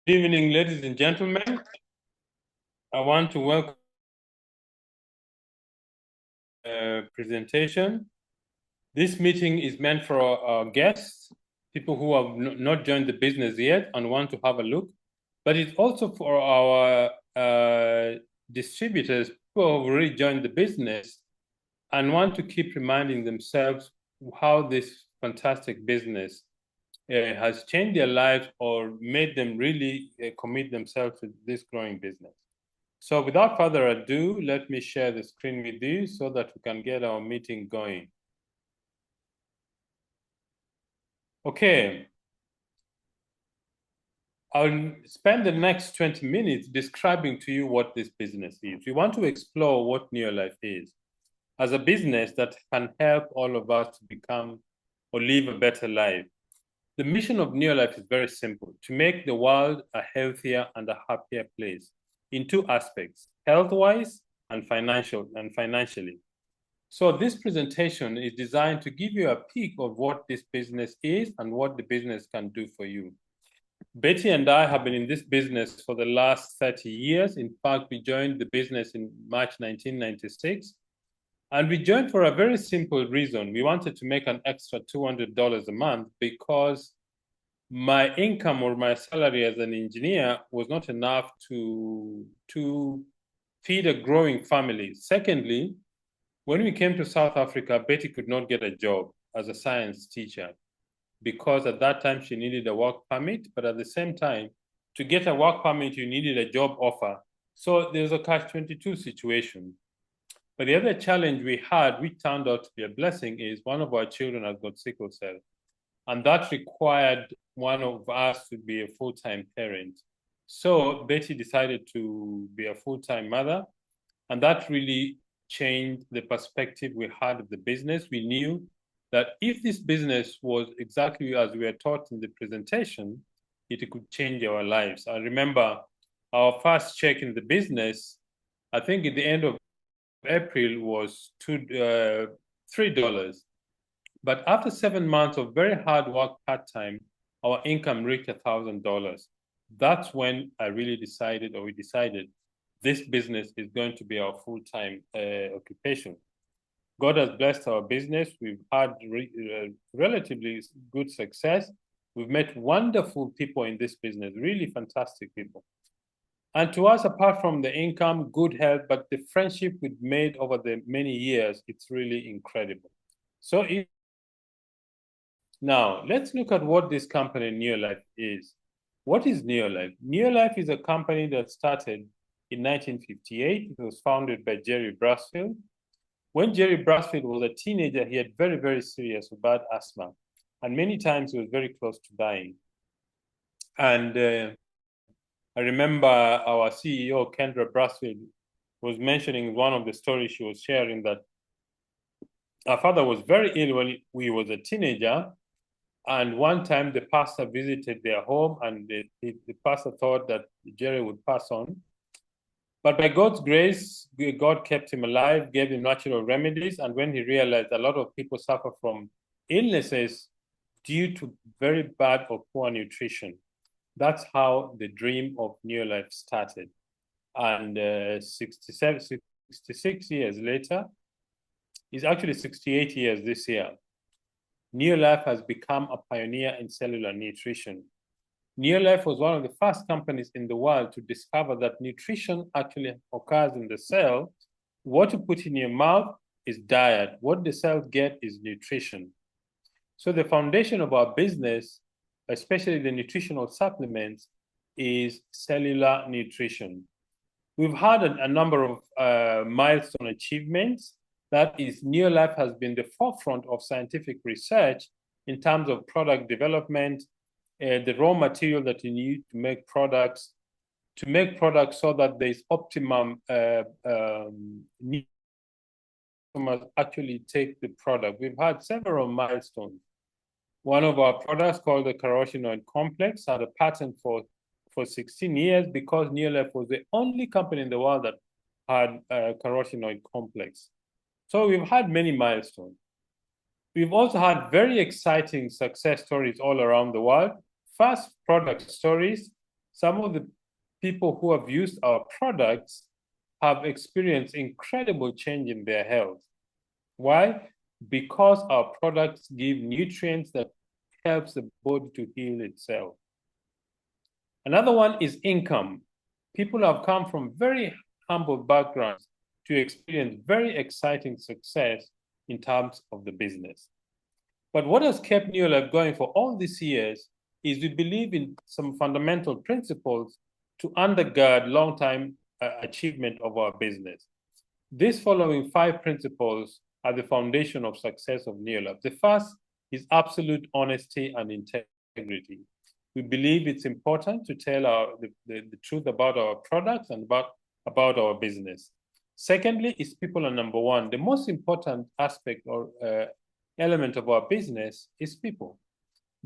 Good evening, ladies and gentlemen. I want to welcome presentation. This meeting is meant for our guests, people who have not joined the business yet and want to have a look, but it's also for our distributors who have already joined the business and want to keep reminding themselves how this fantastic business has changed their lives or made them really commit themselves to this growing business. So without further ado, let me share the screen with you so that we can get our meeting going. Okay. I'll spend the next 20 minutes describing to you what this business is. We want to explore what NeoLife is as a business that can help all of us to become or live a better life. The mission of NeoLife is very simple: to make the world a healthier and a happier place in two aspects, health-wise and financially. So this presentation is designed to give you a peek of what this business is and what the business can do for you. Betty and I have been in this business for the last 30 years. In fact, we joined the business in March 1996. And we joined for a very simple reason. We wanted to make an extra $200 a month because my income or my salary as an engineer was not enough to feed a growing family. Secondly, when we came to South Africa, Betty could not get a job as a science teacher because at that time she needed a work permit, but at the same time, to get a work permit, you needed a job offer. So there's a catch-22 situation. But the other challenge we had, which turned out to be a blessing, is one of our children has got sickle cell. And that required one of us to be a full-time parent. So Betty decided to be a full-time mother. And that really changed the perspective we had of the business. We knew that if this business was exactly as we were taught in the presentation, it could change our lives. I remember our first check in the business, I think at the end of April was $3. But after 7 months of very hard work part-time, our income reached $1,000. That's when I really decided, or we decided, this business is going to be our full-time occupation. God has blessed our business. We've had relatively good success. We've met wonderful people in this business, really fantastic people. And to us, apart from the income, good health, but the friendship we've made over the many years, it's really incredible. So now, let's look at what this company, NeoLife, is. What is NeoLife? NeoLife is a company that started in 1958. It was founded by Jerry Brasfield. When Jerry Brasfield was a teenager, he had very, very serious bad asthma. And many times he was very close to dying. And I remember our CEO, Kendra Brasfield, was mentioning one of the stories she was sharing that our father was very ill when he was a teenager. And one time the pastor visited their home and the pastor thought that Jerry would pass on. But by God's grace, God kept him alive, gave him natural remedies. And when he realized a lot of people suffer from illnesses due to very bad or poor nutrition, that's how the dream of NeoLife started. And 66 years later, it's actually 68 years this year, NeoLife has become a pioneer in cellular nutrition. NeoLife was one of the first companies in the world to discover that nutrition actually occurs in the cell. What you put in your mouth is diet. What the cells get is nutrition. So the foundation of our business, especially the nutritional supplements, is cellular nutrition. We've had a number of milestone achievements. That is, NeoLife has been the forefront of scientific research in terms of product development, the raw material that you need to make products so that there's optimum actually take the product. We've had several milestones. One of our products, called the carotenoid complex, had a patent for 16 years because NeoLife was the only company in the world that had a carotenoid complex. So we've had many milestones. We've also had very exciting success stories all around the world. First, product stories. some of the people who have used our products have experienced incredible change in their health. Why? Because our products give nutrients that helps the body to heal itself. Another one is income. People have come from very humble backgrounds to experience very exciting success in terms of the business. But what has kept NeoLife going for all these years is we believe in some fundamental principles to undergird long-term achievement of our business. These following 5 principles are the foundation of success of NeoLife. The first is absolute honesty and integrity. We believe it's important to tell the truth about our products and about our business. Secondly, is people are number one. The most important aspect or element of our business is people,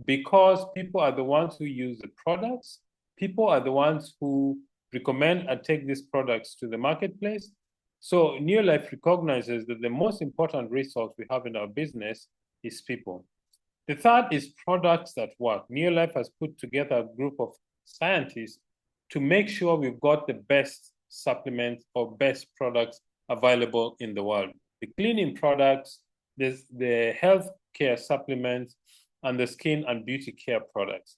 because people are the ones who use the products. People are the ones who recommend and take these products to the marketplace. So NeoLife recognizes that the most important resource we have in our business is people. The third is products that work. NeoLife has put together a group of scientists to make sure we've got the best supplements or best products available in the world. The cleaning products, there's the health care supplements, and the skin and beauty care products.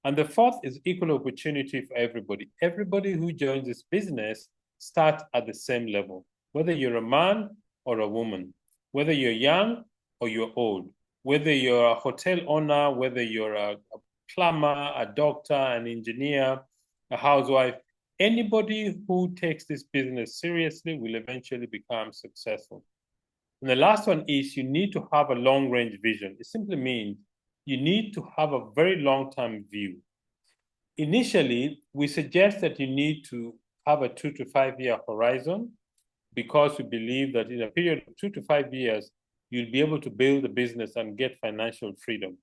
And the fourth is equal opportunity for everybody. Everybody who joins this business starts at the same level, whether you're a man or a woman, whether you're young or you're old, whether you're a hotel owner, whether you're a plumber, a doctor, an engineer, a housewife, anybody who takes this business seriously will eventually become successful. And the last one is you need to have a long-range vision. It simply means you need to have a very long-term view. Initially, we suggest that you need to have a 2 to 5 year horizon, because we believe that in a period of 2 to 5 years, you'll be able to build a business and get financial freedom.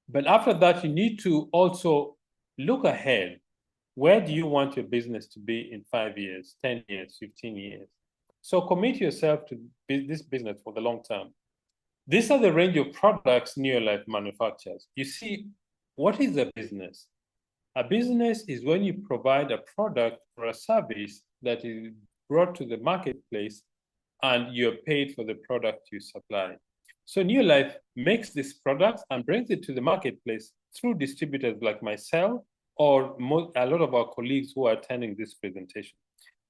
But after that, you need to also look ahead. Where do you want your business to be in 5 years, 10 years, 15 years? So commit yourself to this business for the long term. These are the range of products NeoLife manufactures. You see, what is a business? A business is when you provide a product or a service that is brought to the marketplace and you're paid for the product you supply. So NeoLife makes this product and brings it to the marketplace through distributors like myself or a lot of our colleagues who are attending this presentation.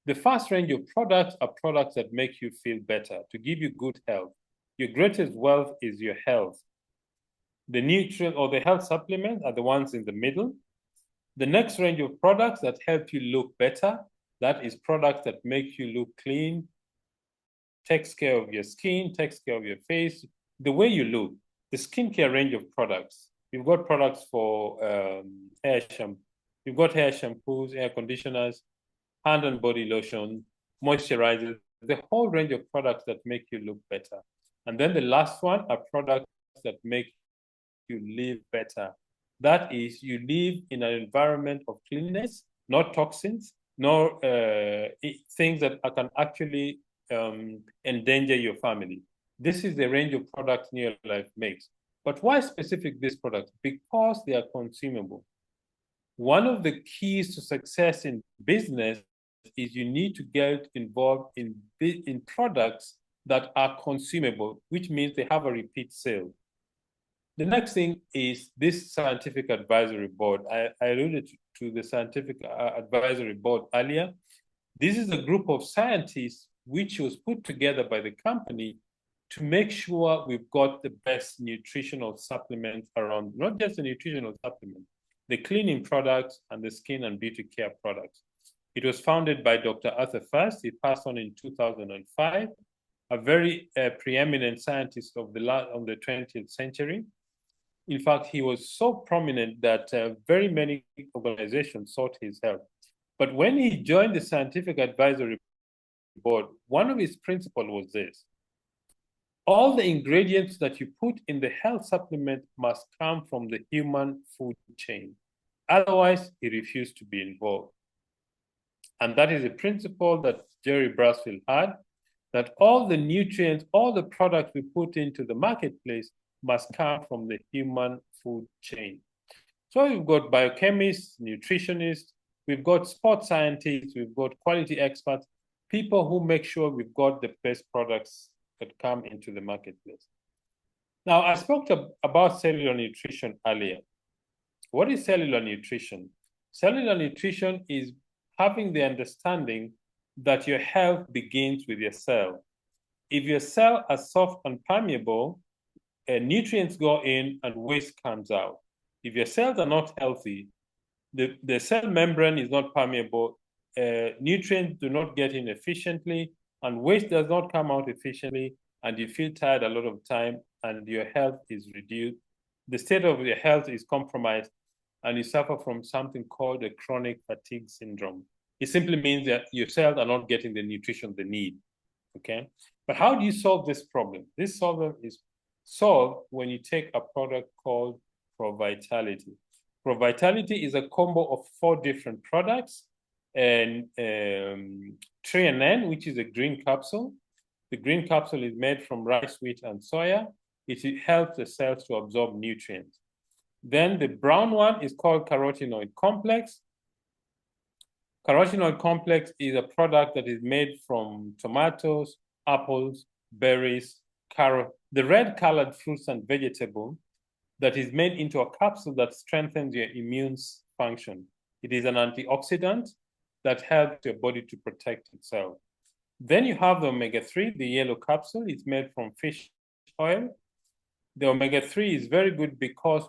The first range of products are products that make you feel better, to give you good health. Your greatest wealth is your health. The nutrient or the health supplements are the ones in the middle. The next range of products that help you look better, that is products that make you look clean, takes care of your skin, takes care of your face, the way you look. The skincare range of products. We've got products for hair shampoo. We've got hair shampoos, hair conditioners, hand and body lotion, moisturizers, the whole range of products that make you look better. And then the last one are products that make you live better. That is, you live in an environment of cleanliness, not toxins, nor things that can actually endanger your family. This is the range of products NeoLife makes. But why specific these products? Because they are consumable. One of the keys to success in business is you need to get involved in products that are consumable, which means they have a repeat sale. The next thing is this scientific advisory board. I alluded to the scientific advisory board earlier. This is a group of scientists which was put together by the company to make sure we've got the best nutritional supplements around, not just the nutritional supplements, the cleaning products and the skin and beauty care products. It was founded by Dr. Arthur First. He passed on in 2005, a very preeminent scientist of the 20th century. In fact, he was so prominent that very many organizations sought his help. But when he joined the scientific advisory board, one of his principles was this: all the ingredients that you put in the health supplement must come from the human food chain. Otherwise, he refused to be involved. And that is a principle that Jerry Brasfield had, that all the nutrients, all the products we put into the marketplace must come from the human food chain. So we've got biochemists, nutritionists, we've got sports scientists, we've got quality experts, people who make sure we've got the best products that come into the marketplace. Now, I spoke about cellular nutrition earlier. What is cellular nutrition? Cellular nutrition is having the understanding that your health begins with your cell. If your cell are soft and permeable, nutrients go in and waste comes out. If your cells are not healthy, the cell membrane is not permeable, nutrients do not get in efficiently, and waste does not come out efficiently, and you feel tired a lot of time, and your health is reduced. The state of your health is compromised, and you suffer from something called a chronic fatigue syndrome. It simply means that your cells are not getting the nutrition they need, okay? But how do you solve this problem? This problem is solved when you take a product called ProVitality. ProVitality is a combo of 4 different products, and Treanen, which is a green capsule. The green capsule is made from rice, wheat, and soya. It helps the cells to absorb nutrients. Then the brown one is called carotenoid complex. Carotenoid complex is a product that is made from tomatoes, apples, berries, carrot, the red colored fruits and vegetables that is made into a capsule that strengthens your immune function. It is an antioxidant that helps your body to protect itself. Then you have the omega-3, the yellow capsule. It's made from fish oil. The omega-3 is very good because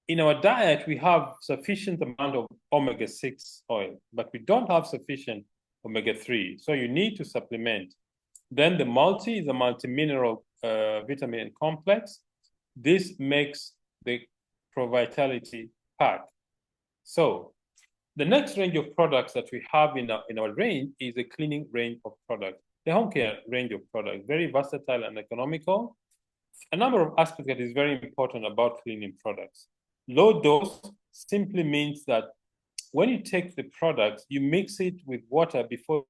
in our diet, we have sufficient amount of omega-6 oil, but we don't have sufficient omega-3. So you need to supplement. Then the multi is a multi-mineral vitamin complex. This makes the ProVitality pack. So the next range of products that we have in our range is a cleaning range of products, the home care range of products, very versatile and economical. A number of aspects that is very important about cleaning products. Low dose simply means that when you take the product, you mix it with water before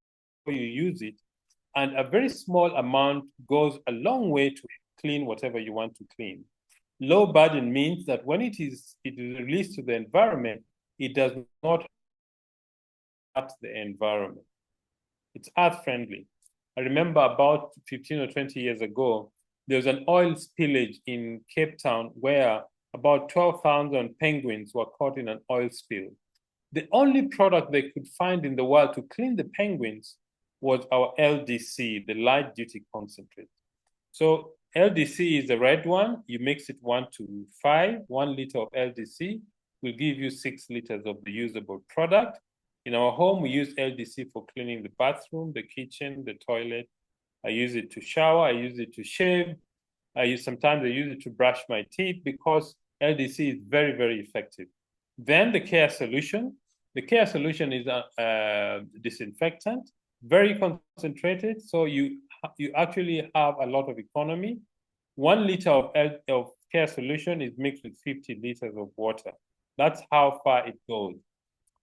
you use it, and a very small amount goes a long way to clean whatever you want to clean. Low burden means that when it is released to the environment, it does not hurt the environment. It's earth friendly. I remember about 15 or 20 years ago, there was an oil spillage in Cape Town where about 12,000 penguins were caught in an oil spill. The only product they could find in the world to clean the penguins was our LDC, the light duty concentrate. So LDC is the red one. You mix it 1:5. 1 liter of LDC will give you 6 liters of the usable product. In our home, we use LDC for cleaning the bathroom, the kitchen, the toilet. I use it to shower. I use it to shave. Sometimes I use it to brush my teeth because LDC is very, very effective. Then the care solution. The care solution is a disinfectant, very concentrated. So you actually have a lot of economy. 1 liter of care solution is mixed with 50 liters of water. That's how far it goes.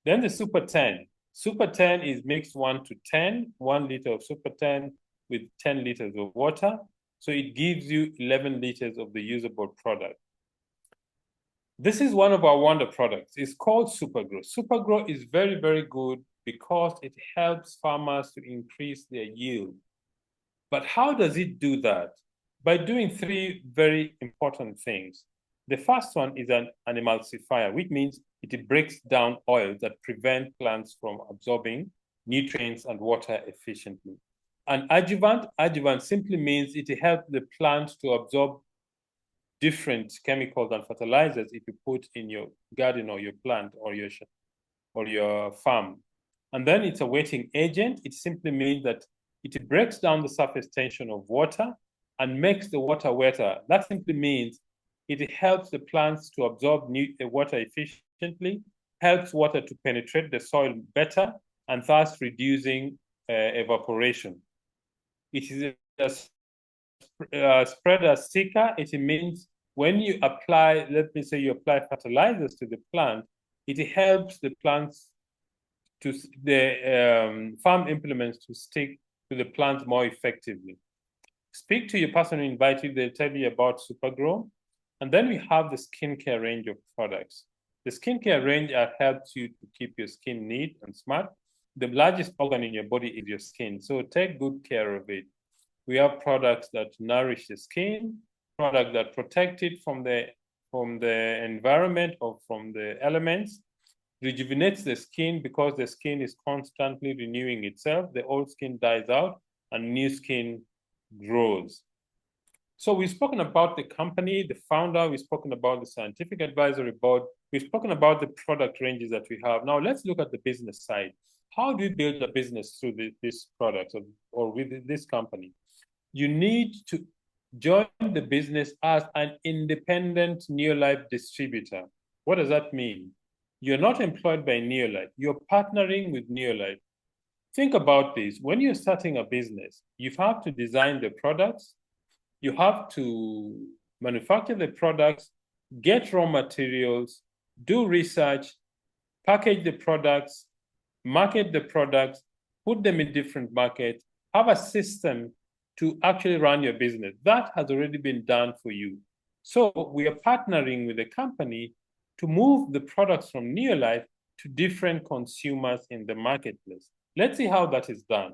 Then the Super 10. Super 10 is mixed 1:10, 1 liter of Super 10 with 10 liters of water. So it gives you 11 liters of the usable product. This is one of our wonder products. It's called Supergrow. Supergrow is very, very good because it helps farmers to increase their yield. But how does it do that? By doing 3 very important things. The first one is an emulsifier, which means it breaks down oils that prevent plants from absorbing nutrients and water efficiently. An adjuvant simply means it helps the plant to absorb different chemicals and fertilizers if you put in your garden or your plant or your farm. And then it's a wetting agent. It simply means that it breaks down the surface tension of water and makes the water wetter. That simply means it helps the plants to absorb water efficiently, helps water to penetrate the soil better, and thus reducing evaporation. It is a spreader sticker. It means when you apply, let me say you apply fertilizers to the plant, it helps the plants to the farm implements to stick to the plant more effectively. Speak to your person who invited you, they'll tell you about Supergrow. And then we have the skincare range of products. The skincare range helps you to keep your skin neat and smart. The largest organ in your body is your skin, so take good care of it. We have products that nourish the skin, products that protect it from the environment or from the elements, rejuvenates the skin because the skin is constantly renewing itself. The old skin dies out and new skin grows. So we've spoken about the company, the founder, we've spoken about the scientific advisory board, we've spoken about the product ranges that we have. Now let's look at the business side. How do you build a business through this product or with this company? You need to join the business as an independent Neolife distributor. What does that mean? You're not employed by Neolife, you're partnering with Neolife. Think about this. When you're starting a business, you have to design the products, you have to manufacture the products, get raw materials, do research, package the products, market the products, put them in different markets, have a system to actually run your business. That has already been done for you. So we are partnering with the company to move the products from Neolife to different consumers in the marketplace. Let's see how that is done.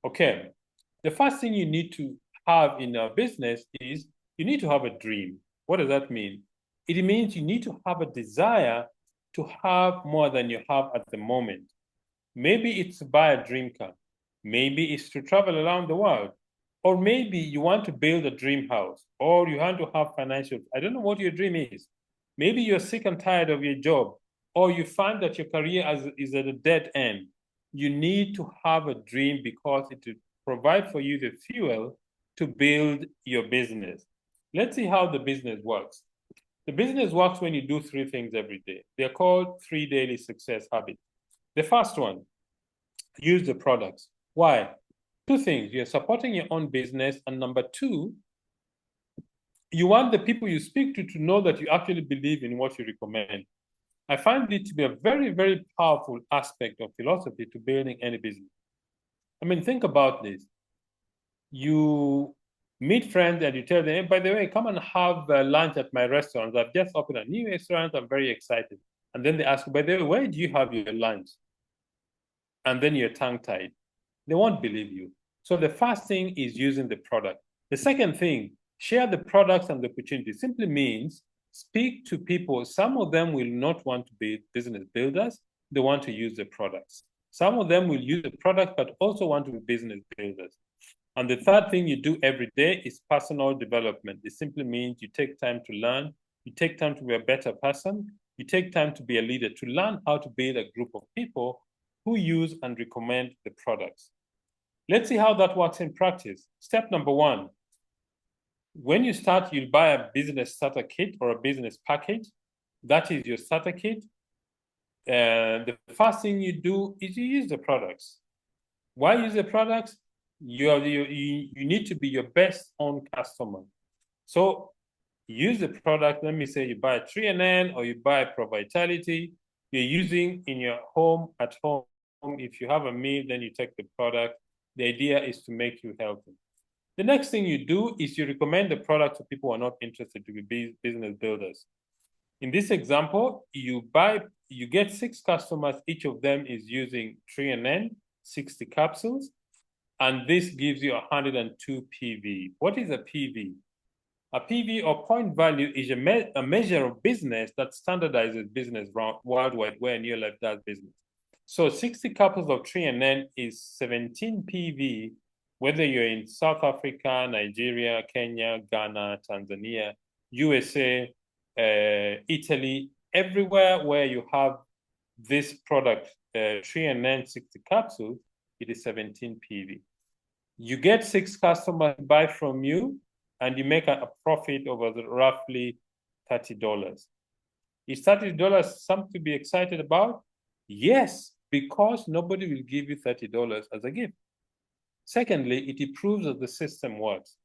Okay, the first thing you need to have in a business is you need to have a dream. What does that mean? It means you need to have a desire to have more than you have at the moment. Maybe it's to buy a dream car. Maybe it's to travel around the world. Or maybe you want to build a dream house, or you want to have financial. I don't know what your dream is. Maybe you're sick and tired of your job, or you find that your career is at a dead end. You need to have a dream because it will provide for you the fuel to build your business. Let's see how the business works. The business works when you do 3 things every day. They're called 3 daily success habits. The first one, use the products. Why? 2 things. You're supporting your own business. And number 2, you want the people you speak to know that you actually believe in what you recommend. I find it to be a very, very powerful aspect of philosophy to building any business. I mean, think about this. You meet friends and you tell them, hey, by the way, come and have lunch at my restaurant. I've just opened a new restaurant. I'm very excited. And then they ask, by the way, where do you have your lunch? And then you're tongue-tied. They won't believe you. So the first thing is using the product. The second thing, share the products and the opportunity. Simply means speak to people. Some of them will not want to be business builders. They want to use the products. Some of them will use the product, but also want to be business builders. And the third thing you do every day is personal development. It simply means you take time to learn. You take time to be a better person. You take time to be a leader, to learn how to build a group of people who use and recommend the products. Let's see how that works in practice. Step number 1. When you start, you'll buy a business starter kit or a business package. That is your starter kit. The first thing you do is you use the products. Why use the products? You need to be your best own customer. So use the product. Let me say you buy 3NN or you buy Pro Vitality. You're using in your home, at home. If you have a meal, then you take the product. The idea is to make you healthy. The next thing you do is you recommend the product to people who are not interested to be business builders. In this example, you get 6 customers. Each of them is using 3NN, 60 capsules. And this gives you 102 PV. What is a PV? A PV, or point value, is a measure of business that standardizes business worldwide where Neolife does business. So 60 capsules of 3NN is 17 PV, whether you're in South Africa, Nigeria, Kenya, Ghana, Tanzania, USA, Italy, everywhere where you have this product, 3NN 60 capsules, it is 17 PV. You get 6 customers buy from you, and you make a profit of roughly $30. Is $30 something to be excited about? Yes, because nobody will give you $30 as a gift. Secondly, it improves that the system works.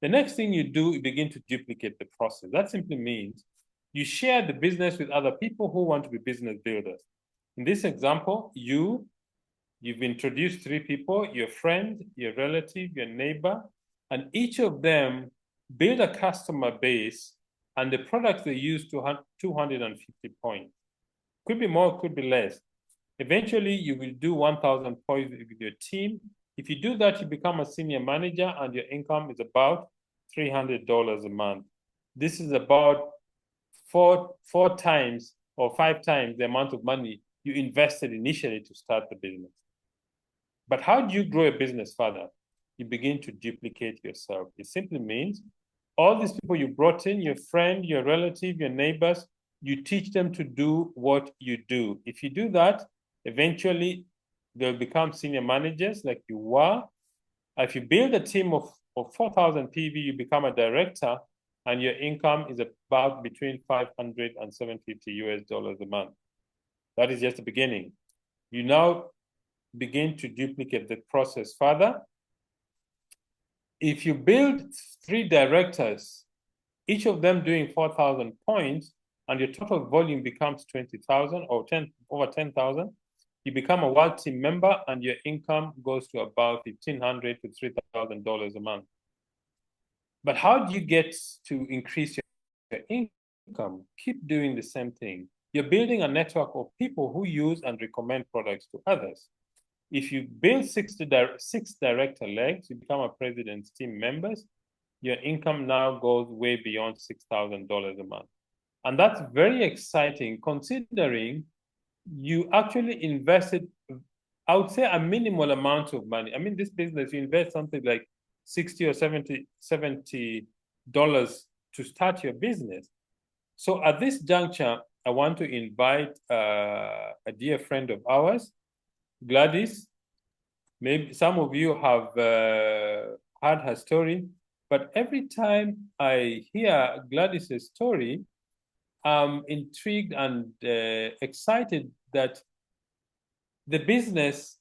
The next thing you do, you begin to duplicate the process. That simply means you share the business with other people who want to be business builders. In this example, you've introduced 3 people, your friend, your relative, your neighbor, and each of them build a customer base, and the products they use to 250 points. Could be more, could be less. Eventually, you will do 1,000 points with your team. If you do that, you become a senior manager and your income is about $300 a month. This is about four times or 5 times the amount of money you invested initially to start the business. But how do you grow a business further? You begin to duplicate yourself. It simply means all these people you brought in, your friend, your relative, your neighbors, you teach them to do what you do. If you do that, eventually they'll become senior managers like you were. If you build a team of 4,000 PV, you become a director, and your income is about between $500 and $750 a month. That is just the beginning. You now begin to duplicate the process further. If you build 3 directors, each of them doing 4,000 points, and your total volume becomes 20,000 or over 10,000, you become a world team member, and your income goes to about $1,500 to $3,000 a month. But how do you get to increase your income? Keep doing the same thing. You're building a network of people who use and recommend products to others. If you build 6 director legs, you become a president's team members, your income now goes way beyond $6,000 a month. And that's very exciting considering you actually invested, I would say, a minimal amount of money. I mean, this business, you invest something like $60 or $70 to start your business. So at this juncture, I want to invite a dear friend of ours, Gladys. Maybe some of you have heard her story, but every time I hear Gladys's story, I'm intrigued and excited that the business,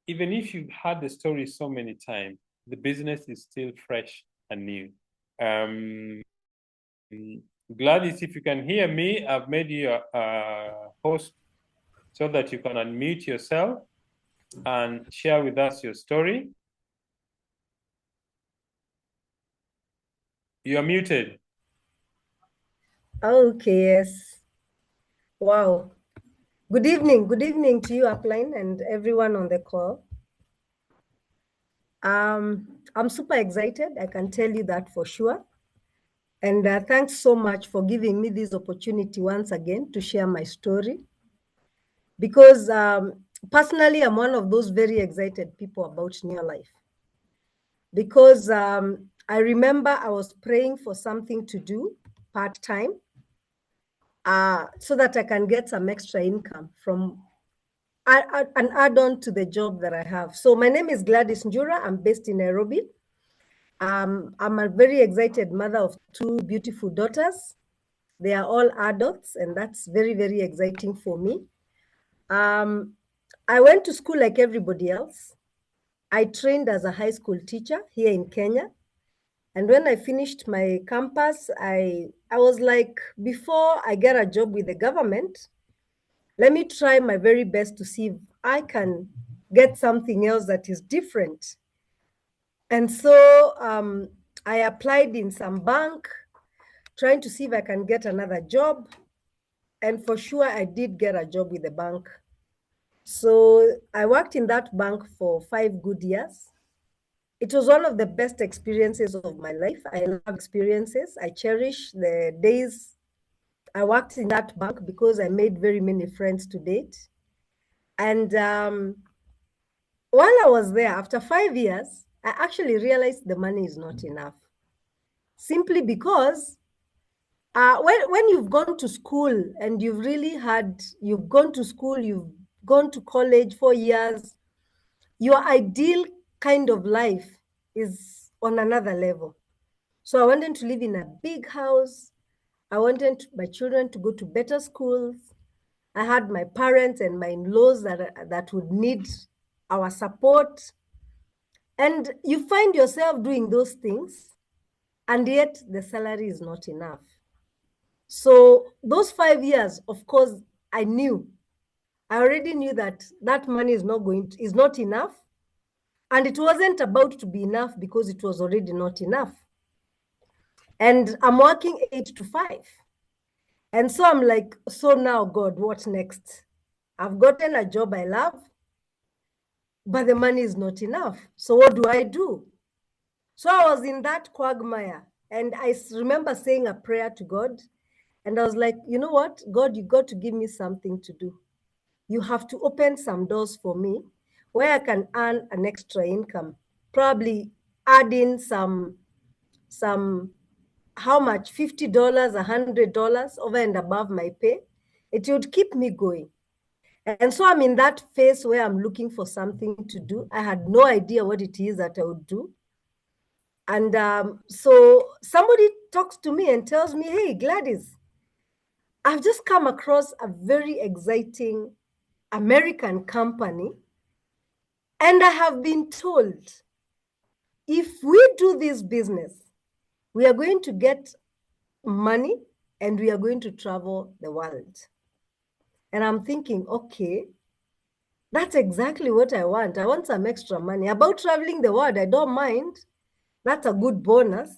even if you've heard the story so many times, the business is still fresh and new. Gladys, if you can hear me, I've made you a host so that you can unmute yourself and share with us your story. You are muted. Okay, yes. Wow. Good evening to you, Upline, and everyone on the call. I'm super excited, I can tell you that for sure. And thanks so much for giving me this opportunity once again to share my story. Because personally, I'm one of those very excited people about New Life. Because I remember I was praying for something to do part-time so that I can get some extra income from an add-on to the job that I have. So my name is Gladys NJURA. I'm based in Nairobi. I'm a very excited mother of 2 beautiful daughters. They are all adults, and that's very, very exciting for me. I went to school like everybody else. I trained as a high school teacher here in Kenya. And when I finished my campus, I was like, before I get a job with the government, let me try my very best to see if I can get something else that is different. And so I applied in some bank, trying to see if I can get another job. And for sure, I did get a job with the bank. So I worked in that bank for 5 good years. It was one of the best experiences of my life. I love experiences. I cherish the days I worked in that bank because I made very many friends to date. And while I was there, after 5 years, I actually realized the money is not enough. Simply because when you've gone to school and you've gone to school, you've gone to college 4 years, your ideal kind of life is on another level. So I wanted to live in a big house. I wanted my children to go to better schools. I had my parents and my in-laws that would need our support. And you find yourself doing those things, and yet the salary is not enough. So those 5 years, of course, I already knew that money is not enough. And it wasn't about to be enough because it was already not enough. And I'm working 8 to 5. And so I'm like, so now, God, what next? I've gotten a job I love, but the money is not enough. So what do I do? So I was in that quagmire, and I remember saying a prayer to God, and I was like, you know what, God, you got to give me something to do. You have to open some doors for me where I can earn an extra income, probably add in some, how much, $50, $100 over and above my pay. It would keep me going. And so I'm in that phase where I'm looking for something to do. I had no idea what it is that I would do. And so somebody talks to me and tells me, hey, Gladys, I've just come across a very exciting American company. And I have been told, if we do this business, we are going to get money and we are going to travel the world. And I'm thinking, okay, that's exactly what I want. I want some extra money. About traveling the world, I don't mind. That's a good bonus.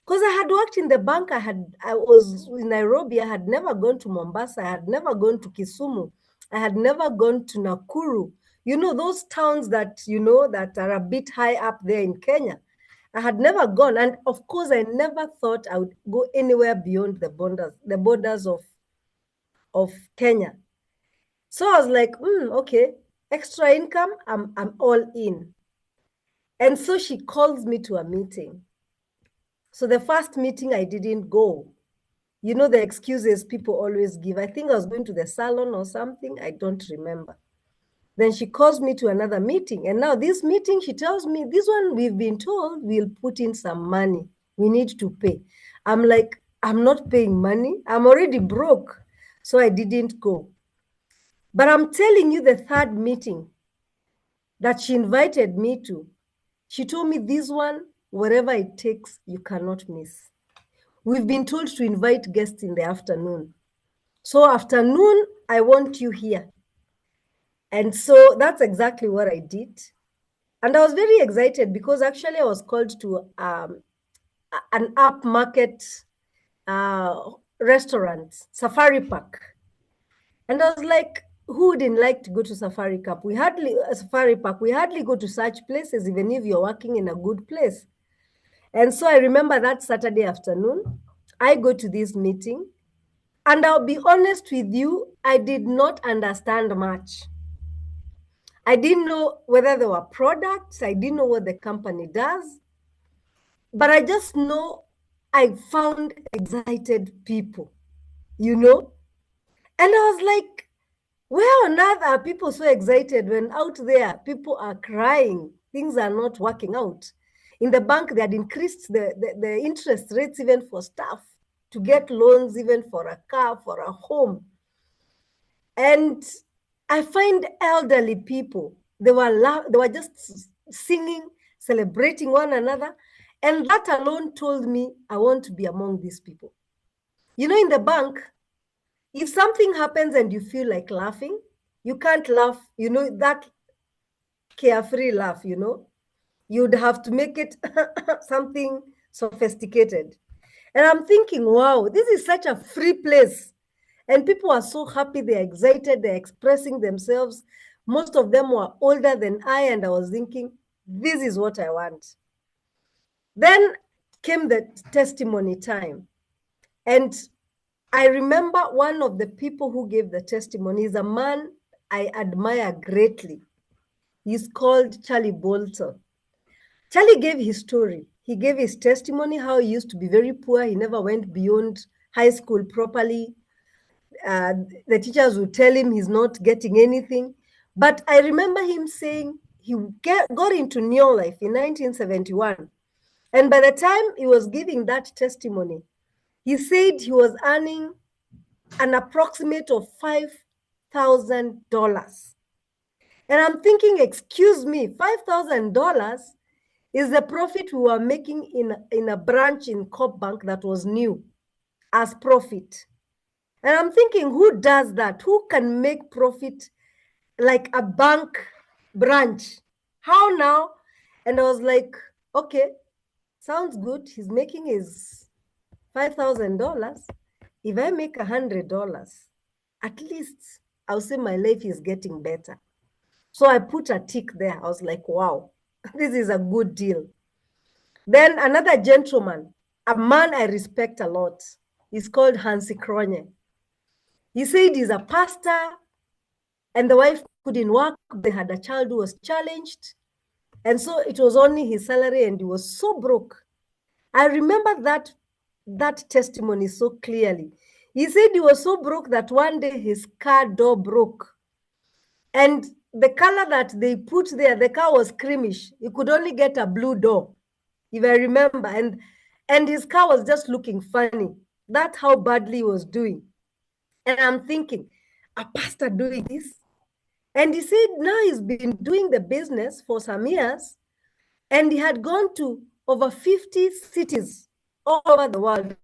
Because I had worked in the bank, I was in Nairobi, I had never gone to Mombasa, I had never gone to Kisumu, I had never gone to Nakuru. You know, those towns that, you know, that are a bit high up there in Kenya. I had never gone. And of course, I never thought I would go anywhere beyond the borders of Kenya. So I was like, okay, extra income, I'm all in. And so she calls me to a meeting. So the first meeting, I didn't go. You know the excuses people always give. I think I was going to the salon or something. I don't remember. Then she calls me to another meeting. And now this meeting, she tells me, this one we've been told we'll put in some money. We need to pay. I'm like, I'm not paying money. I'm already broke. So I didn't go. But I'm telling you, the third meeting that she invited me to, she told me, this one, whatever it takes, you cannot miss. We've been told to invite guests in the afternoon. So afternoon, I want you here. And so that's exactly what I did. And I was very excited because actually I was called to an upmarket restaurant, Safari Park. And I was like, who wouldn't like to go to Safari Park? We hardly go to such places, even if you're working in a good place. And so I remember that Saturday afternoon, I go to this meeting. And I'll be honest with you, I did not understand much. I didn't know whether there were products. I didn't know what the company does. But I just know I found excited people, you know? And I was like, where on earth are people so excited when out there people are crying? Things are not working out. In the bank, they had increased the interest rates even for staff to get loans, even for a car, for a home. And I find elderly people, they were just singing, celebrating one another. And that alone told me I want to be among these people. You know, in the bank, if something happens and you feel like laughing, you can't laugh, you know, that carefree laugh, you know, you'd have to make it something sophisticated. And I'm thinking, wow, this is such a free place. And people are so happy, they're excited, they're expressing themselves. Most of them were older than I, and I was thinking, this is what I want. Then came the testimony time. And I remember one of the people who gave the testimony is a man I admire greatly. He's called Charlie Bolton. Charlie gave his story. He gave his testimony, how he used to be very poor. He never went beyond high school properly. The teachers would tell him he's not getting anything. But I remember him saying he got into New Life in 1971. And by the time he was giving that testimony, he said he was earning an approximate of $5,000. And I'm thinking, excuse me, $5,000 is the profit we were making in a branch in Coop Bank that was new as profit. And I'm thinking, who does that? Who can make profit like a bank branch? How now? And I was like, okay, sounds good. He's making his $5,000. if I make $100, at least I'll say my life is getting better. So I put a tick there. I was like, wow, this is a good deal. Then another gentleman, a man I respect a lot, he's called Hansi Kronje. He said he's a pastor and the wife couldn't work. They had a child who was challenged. And so it was only his salary and he was so broke. I remember that testimony so clearly. He said he was so broke that one day his car door broke. And the color that they put there, the car was creamish. You could only get a blue door, if I remember. And his car was just looking funny. That's how badly he was doing. And I'm thinking, a pastor doing this? And he said now he's been doing the business for some years, and he had gone to over 50 cities all over the world.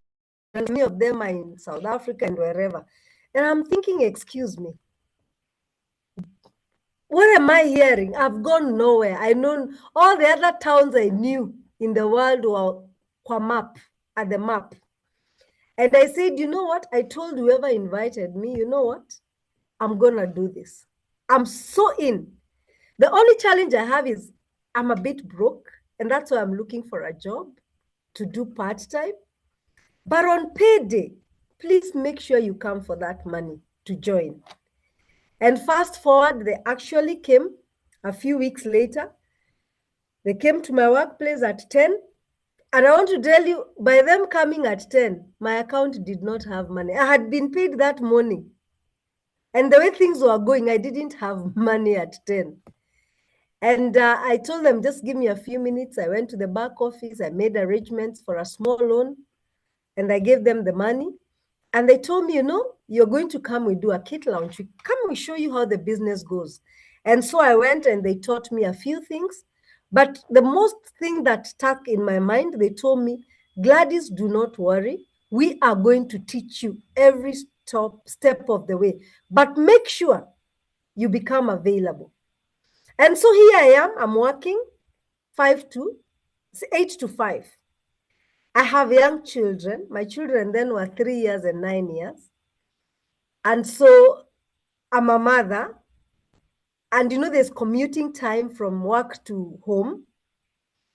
And many of them are in South Africa and wherever. And I'm thinking, excuse me, what am I hearing? I've gone nowhere. I know all the other towns I knew in the world were at the map. And I said, you know what? I told whoever invited me, you know what? I'm going to do this. I'm so in. The only challenge I have is I'm a bit broke, and that's why I'm looking for a job to do part-time. But on payday, please make sure you come for that money to join. And fast forward, they actually came a few weeks later. They came to my workplace at 10. And I want to tell you, by them coming at 10, my account did not have money. I had been paid that morning. And the way things were going, I didn't have money at 10. And I told them, just give me a few minutes. I went to the back office. I made arrangements for a small loan. And I gave them the money. And they told me, you know, you're going to come, we do a kit launch. Come, we show you how the business goes. And so I went and they taught me a few things. But the most thing that stuck in my mind, they told me, Gladys, do not worry. We are going to teach you every step of the way. But make sure you become available. And so here I am, I'm working 8 to 5. I have young children. My children then were 3 years and 9 years. And so I'm a mother. And you know, there's commuting time from work to home.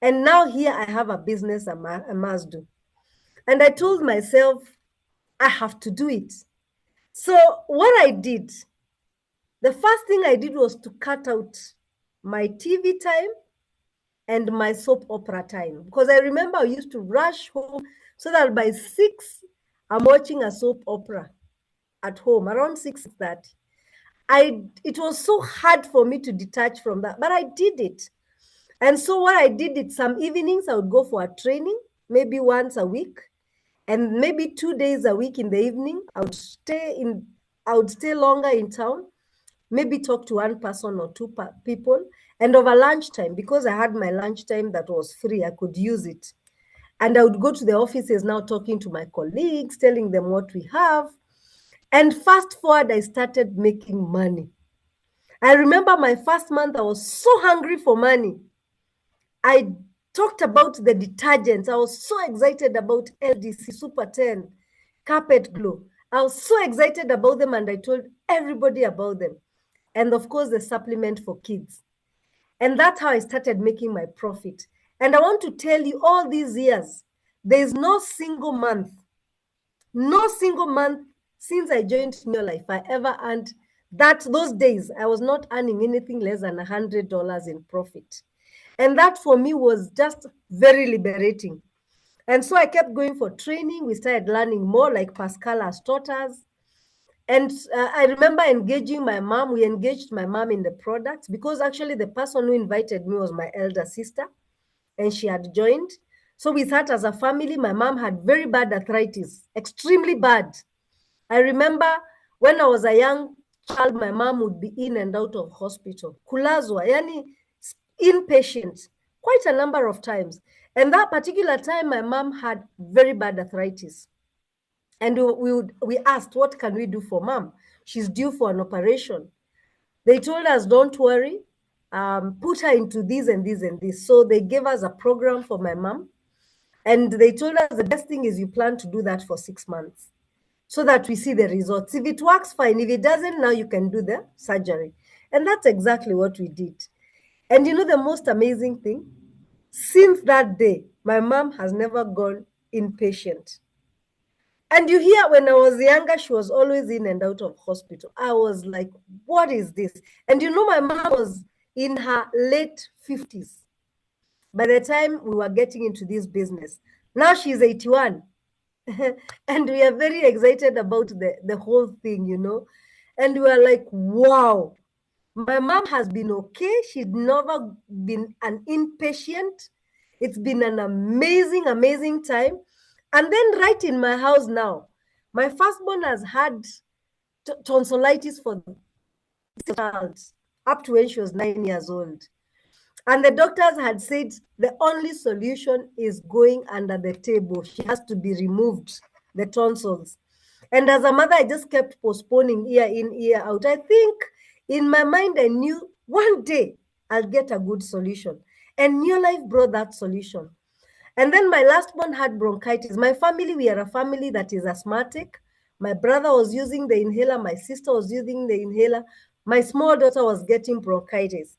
And now here I have a business I must do. And I told myself, I have to do it. So what I did, the first thing I did was to cut out my TV time and my soap opera time. Because I remember I used to rush home so that by 6, I'm watching a soap opera at home, around 6:30. It was so hard for me to detach from that, but I did it. And so what I did is some evenings I would go for a training, maybe once a week, and maybe 2 days a week in the evening. I would stay longer in town, maybe talk to one person or two people. And over lunchtime, because I had my lunchtime that was free, I could use it. And I would go to the offices now talking to my colleagues, telling them what we have. And fast forward, I started making money. I remember my first month, I was so hungry for money. I talked about the detergents. I was so excited about LDC, Super 10, Carpet Glow. I was so excited about them and I told everybody about them. And of course, the supplement for kids. And that's how I started making my profit. And I want to tell you, all these years, there's no single month since I joined New Life I ever earned those days. I was not earning anything less than $100 in profit. And that for me was just very liberating. And so I kept going for training. We started learning more, like PASCAL has taught us. And I remember engaging my mom. We engaged my mom in the products because actually the person who invited me was my elder sister and she had joined. So we sat as a family. My mom had very bad arthritis, extremely bad. I remember when I was a young child, my mom would be in and out of hospital. Kulazwa, yani inpatient, quite a number of times. And that particular time, my mom had very bad arthritis. And we asked, what can we do for mom? She's due for an operation. They told us, don't worry, put her into this and this and this. So they gave us a program for my mom. And they told us the best thing is you plan to do that for 6 months. so that we see the results. If it works, fine. If it doesn't, now you can do the surgery. And that's exactly what we did. And you know the most amazing thing? Since that day, my mom has never gone inpatient. And you hear when I was younger, she was always in and out of hospital. I was like, what is this? And you know, my mom was in her late 50s by the time we were getting into this business. Now she's 81. And we are very excited about the whole thing, you know. And we are like, wow, my mom has been okay. She's never been an inpatient. It's been an amazing, amazing time. And then right in my house now, my firstborn has had tonsillitis for the child up to when she was 9 years old. And the doctors had said the only solution is going under the table. She has to be removed, the tonsils. And as a mother, I just kept postponing year in, year out. I think in my mind, I knew one day I'll get a good solution. And New Life brought that solution. And then my last one had bronchitis. My family, we are a family that is asthmatic. My brother was using the inhaler. My sister was using the inhaler. My small daughter was getting bronchitis.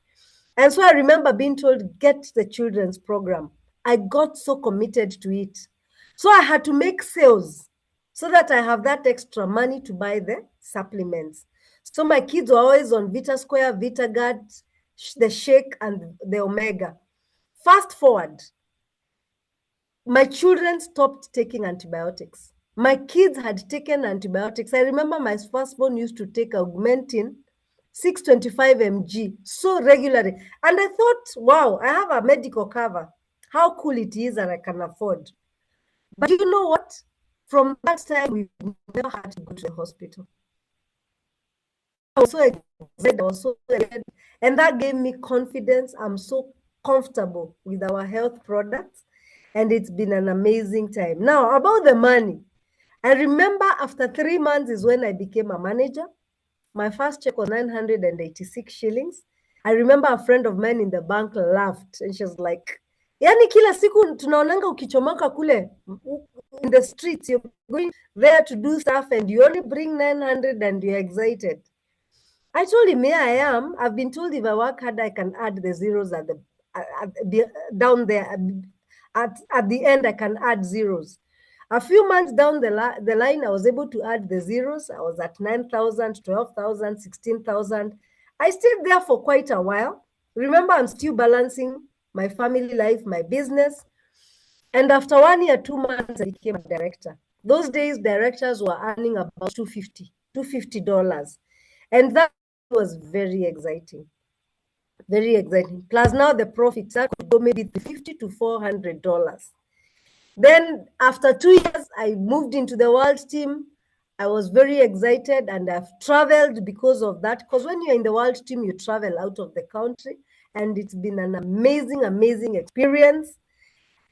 And so I remember being told, get the children's program. I got so committed to it. So I had to make sales so that I have that extra money to buy the supplements. So my kids were always on Vita Square, VitaGuard, the Shake, and the Omega. Fast forward, my children stopped taking antibiotics. My kids had taken antibiotics. I remember my firstborn used to take Augmentin, 625 mg, so regularly. And I thought, wow, I have a medical cover. How cool it is that I can afford. But you know what? From that time, we've never had to go to the hospital. I was so excited, and that gave me confidence. I'm so comfortable with our health products, and it's been an amazing time. Now, about the money, I remember after 3 months is when I became a manager. My first check was 986 shillings. I remember a friend of mine in the bank laughed, and she was like, yani kila siku tunaonanga ukichomoka kule in the streets, you're going there to do stuff and you only bring 900 and you're excited. I told him, yeah, I am. I've been told if I work hard, I can add the zeros down there. At the end, I can add zeros. A few months down the line, I was able to add the zeros. I was at 9,000, 12,000, 16,000. I stayed there for quite a while. Remember, I'm still balancing my family life, my business. And after 1 year, 2 months, I became a director. Those days, directors were earning about $250. And that was very exciting. Very exciting. Plus now the profits could go maybe $50 to $400. Then after 2 years, I moved into the world team. I was very excited and I've traveled because of that. Because when you're in the world team, you travel out of the country. And it's been an amazing, amazing experience.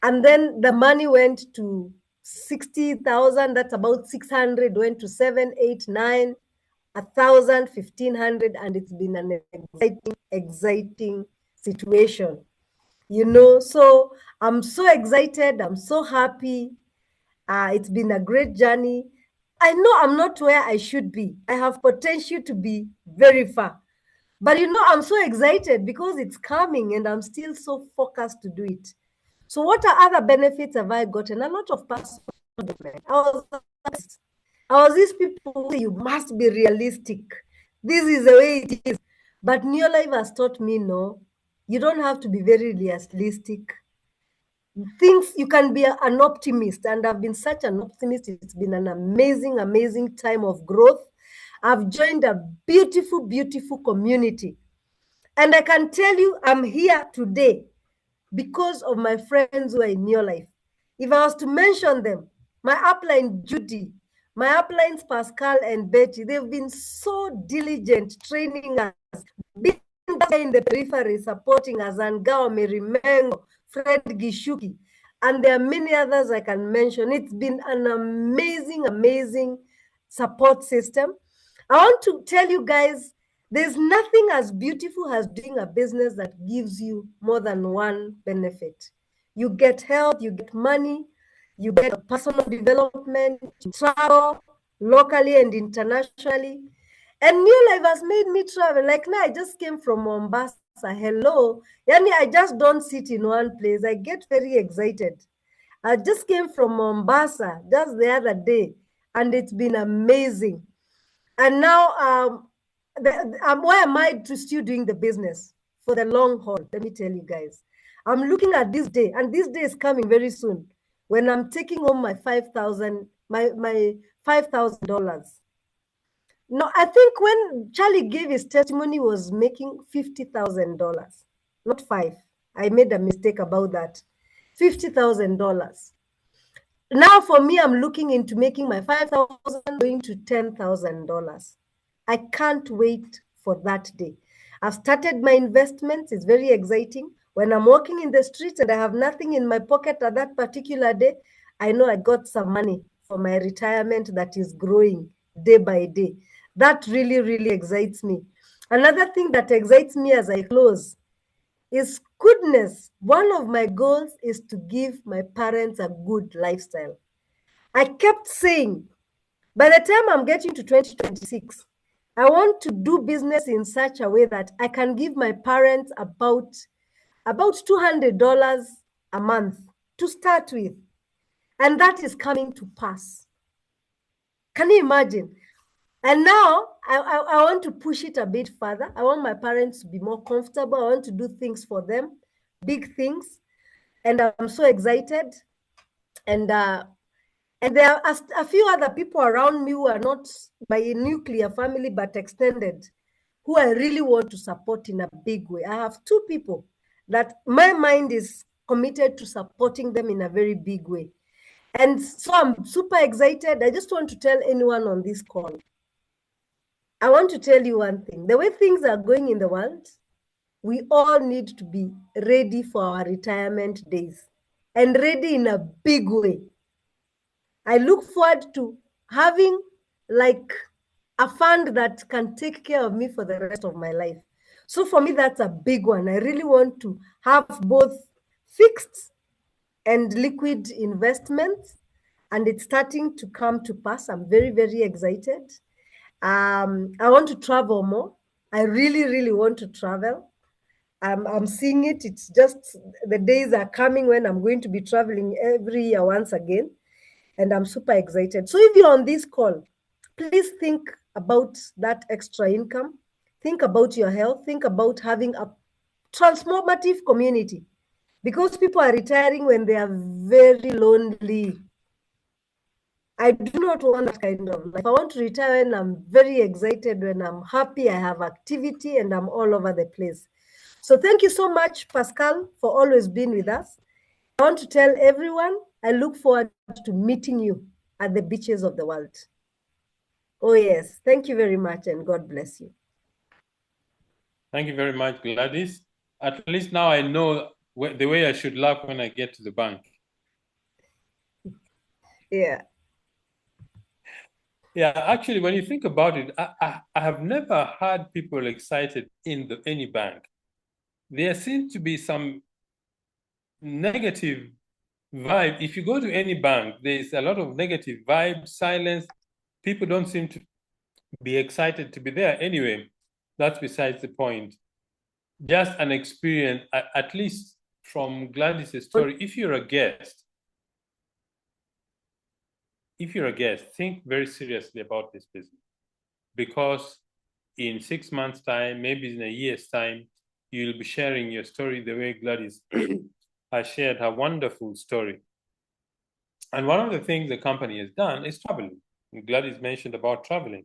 And then the money went to 60,000. That's about 600, went to 7, 8, 9. 1,000, 1,500, and it's been an exciting situation, you know. So I'm so excited. I'm so happy. It's been a great journey. I know I'm not where I should be. I have potential to be very far. But you know, I'm so excited because it's coming and I'm still so focused to do it. So what are other benefits have I gotten? A lot of personal development. I was these people who say you must be realistic. This is the way it is. But New Life has taught me, no, you don't have to be very realistic. Things, you can be an optimist. And I've been such an optimist. It's been an amazing, amazing time of growth. I've joined a beautiful, beautiful community. And I can tell you, I'm here today because of my friends who are in New Life. If I was to mention them, my upline Judy, my uplines Pascal and Betty, they've been so diligent training us, being in the periphery, supporting us, and Gao Merimengo, Fred Gishuki, and there are many others I can mention. It's been an amazing, amazing support system. I want to tell you guys, there's nothing as beautiful as doing a business that gives you more than one benefit. You get health, you get money, you get personal development, you travel, locally and internationally. And New Life has made me travel. Like now, I just came from Mombasa. Hello. Yani, I just don't sit in one place. I get very excited. I just came from Mombasa just the other day, and it's been amazing. And now, why am I still doing the business? For the long haul, let me tell you guys. I'm looking at this day, and this day is coming very soon, when I'm taking home my my $5,000. No, I think when Charlie gave his testimony, he was making $50,000, not five. I made a mistake about that. $50,000. Now for me, I'm looking into making my 5,000 going to $10,000. I can't wait for that day. I've started my investments. It's very exciting. When I'm walking in the streets and I have nothing in my pocket at that particular day, I know I got some money for my retirement that is growing day by day. That really, really excites me. Another thing that excites me as I close is goodness. One of my goals is to give my parents a good lifestyle. I kept saying, by the time I'm getting to 2026, I want to do business in such a way that I can give my parents about $200 a month to start with. And that is coming to pass. Can you imagine? And now I want to push it a bit further. I want my parents to be more comfortable. I want to do things for them, big things. And I'm so excited. And there are a few other people around me who are not my nuclear family, but extended, who I really want to support in a big way. I have two people that my mind is committed to supporting them in a very big way. And so I'm super excited. I just want to tell anyone on this call, I want to tell you one thing. The way things are going in the world, we all need to be ready for our retirement days, and ready in a big way. I look forward to having like a fund that can take care of me for the rest of my life. So for me, that's a big one. I really want to have both fixed and liquid investments, and it's starting to come to pass. I'm very, very excited. I want to travel more. I really, really want to travel. I'm seeing it. It's just the days are coming when I'm going to be traveling every year once again. And I'm super excited. So if you're on this call, please think about that extra income. Think about your health. Think about having a transformative community, because people are retiring when they are very lonely. I do not want that kind of life. I want to retire when I'm very excited, when I'm happy, I have activity, and I'm all over the place. So thank you so much, Pascal, for always being with us. I want to tell everyone, I look forward to meeting you at the beaches of the world. Oh, yes. Thank you very much, and God bless you. Thank you very much, Gladys. At least now I know the way I should laugh when I get to the bank. Yeah. Yeah, actually, when you think about it, I have never had people excited in any bank. There seems to be some negative vibe. If you go to any bank, there's a lot of negative vibe, silence. People don't seem to be excited to be there. Anyway, that's besides the point. Just an experience, at least from Gladys' story. If you're a guest, think very seriously about this business, because in 6 months' time, maybe in a year's time, you'll be sharing your story the way Gladys has shared her wonderful story. And one of the things the company has done is traveling. Gladys mentioned about traveling.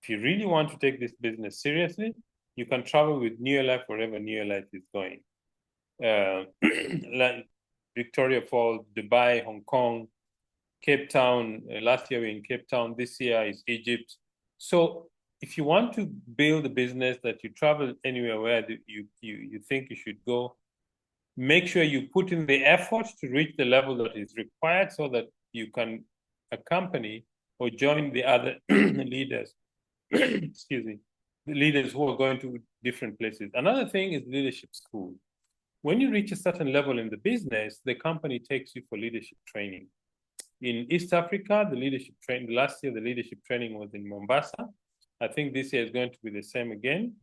If you really want to take this business seriously, you can travel with New Life wherever New Life is going. Like Victoria Falls, Dubai, Hong Kong, Cape Town. Last year we were in Cape Town. This year is Egypt. So if you want to build a business that you travel anywhere where you think you should go, make sure you put in the effort to reach the level that is required so that you can accompany or join the other leaders. Excuse me, the leaders who are going to different places. Another thing is leadership school. When you reach a certain level in the business, the company takes you for leadership training. In East Africa, the leadership training, last year, the leadership training was in Mombasa. I think this year is going to be the same again.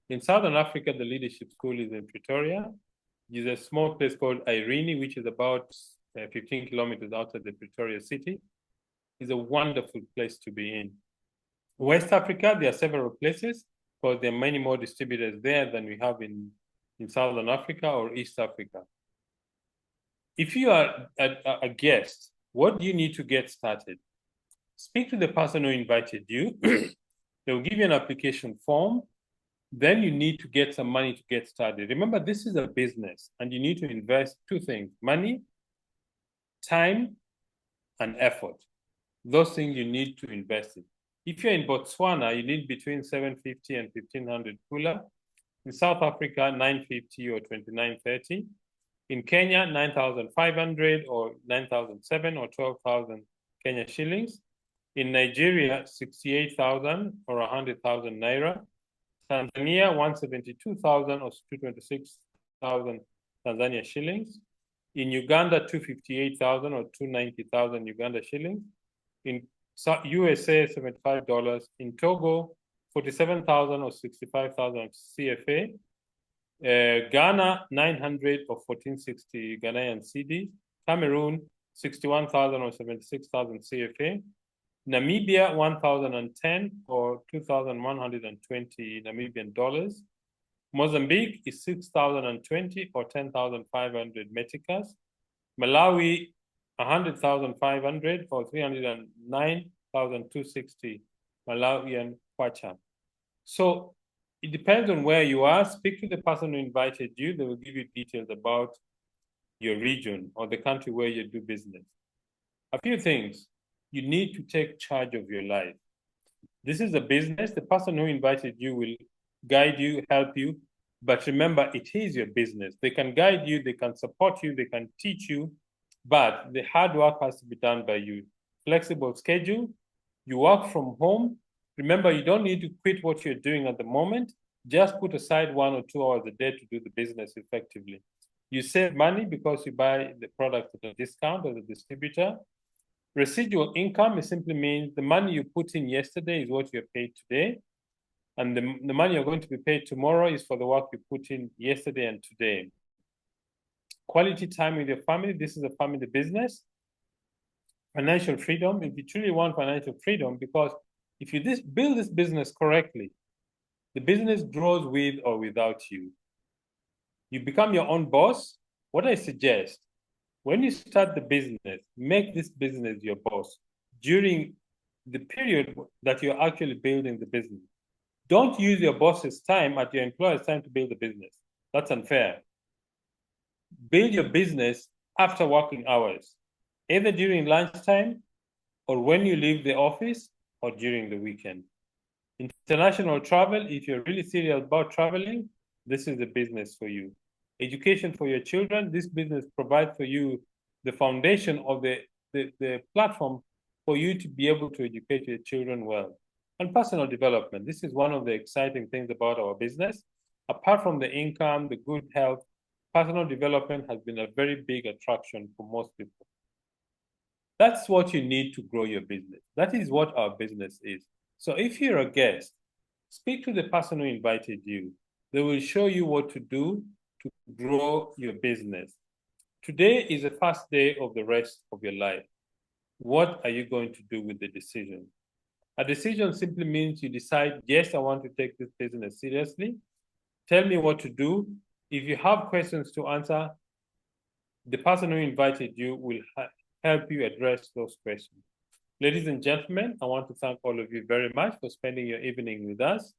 In Southern Africa, the leadership school is in Pretoria. There's a small place called Irene, which is about 15 kilometers outside the Pretoria city. It's a wonderful place to be in. West Africa, there are several places, because there are many more distributors there than we have in Southern Africa or East Africa. If you are a guest, what do you need to get started? Speak to the person who invited you. They will give you an application form. Then you need to get some money to get started. Remember, this is a business, and you need to invest two things: money, time, and effort. Those things you need to invest in. If you're in Botswana, you need between 750 and 1,500 kula. In South Africa, 950 or 2930. In Kenya, 9,500 or 9,007 or 12,000 Kenya shillings. In Nigeria, 68,000 or 100,000 naira. Tanzania, 172,000 or 226,000 Tanzania shillings. In Uganda, 258,000 or 290,000 Uganda shillings. In USA, $75. In Togo, 47,000 or 65,000 CFA. Ghana, 900 or 1460 Ghanaian cedi. Cameroon, 61,000 or 76,000 CFA. Namibia, 1,010 or 2,120 Namibian dollars. Mozambique is 6,020 or 10,500 meticas. Malawi, 100,500 or 309,260 Malawian kwacha. So it depends on where you are. Speak to the person who invited you. They will give you details about your region or the country where you do business. A few things. You need to take charge of your life. This is a business. The person who invited you will guide you, help you. But remember, it is your business. They can guide you, they can support you, they can teach you, but the hard work has to be done by you. Flexible schedule. You work from home. Remember, you don't need to quit what you're doing at the moment. Just put aside 1 or 2 hours a day to do the business effectively. You save money because you buy the product at a discount as a distributor. Residual income, it simply means the money you put in yesterday is what you're paid today. And the money you're going to be paid tomorrow is for the work you put in yesterday and today. Quality time with your family. This is a family business. Financial freedom. If you truly want financial freedom, because if you build this business correctly, the business grows with or without you. You become your own boss. What I suggest, when you start the business, make this business your boss during the period that you're actually building the business. Don't use your boss's time at your employer's time to build the business. That's unfair. Build your business after working hours, either during lunchtime or when you leave the office or during the weekend. International travel, if you're really serious about traveling, this is the business for you. Education for your children, this business provides for you the foundation of the platform for you to be able to educate your children well. And personal development, this is one of the exciting things about our business. Apart from the income, the good health, personal development has been a very big attraction for most people. That's what you need to grow your business. That is what our business is. So if you're a guest, speak to the person who invited you. They will show you what to do to grow your business. Today is the first day of the rest of your life. What are you going to do with the decision? A decision simply means you decide, yes, I want to take this business seriously. Tell me what to do. If you have questions to answer, the person who invited you will help you address those questions. Ladies and gentlemen, I want to thank all of you very much for spending your evening with us.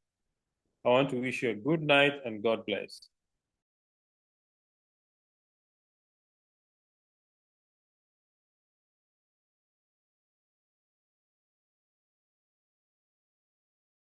I want to wish you a good night and God bless.